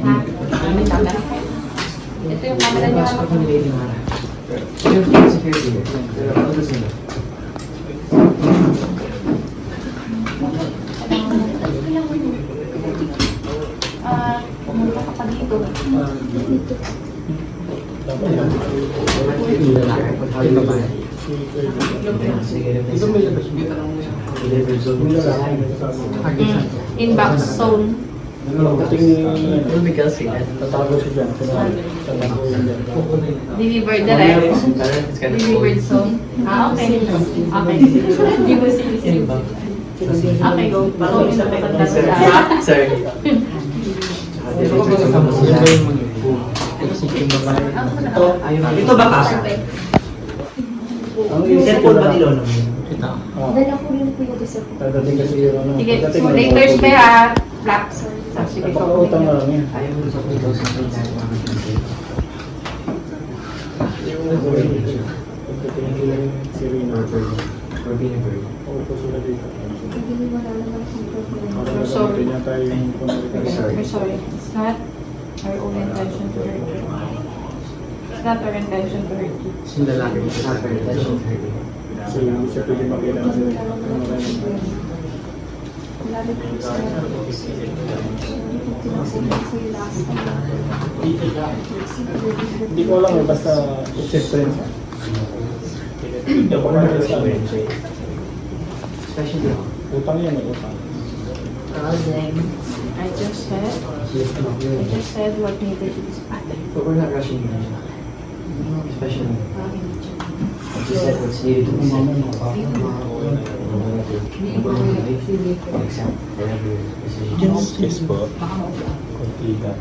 Ha? May camera. Ito yung camera niyo. Pumunta ka pa dito. Inbox zone. Tatago siya dyan. Delivered direct. Delivered zone. Ah, okay. Okay. Hindi mo sinisip. Okay, go. So, isa pa tanda sila. Sorry. Ito ba kasi? Ang cellphone ba nilo naman? Ito. Dala ko rin po yung isa po. Dadating kasi yung ano. Sige, so laters ba ha? Black. Sige, Napakautang na lang yan. Ayaw mo sa 2,000. Si Rina. Or Binibird. Opo sila dito. Hindi wala naman yung problem. Sorry. Kanya tayo yung We're sorry. It's not our own intention to hurt you. It's not our intention to hurt you. Sila lang yung attention. So, hindi siya pwede mag-ilan sila. Lalo po sa Hindi ko alam eh, basta check ko rin siya. Hindi ko alam sa amin. Especially ako. Utang yan eh, utang. I just said what needed to be said. But we're not rushing you. Especially, I just said what's needed to be said. Accept whatever decision. Yes po. Konti ka.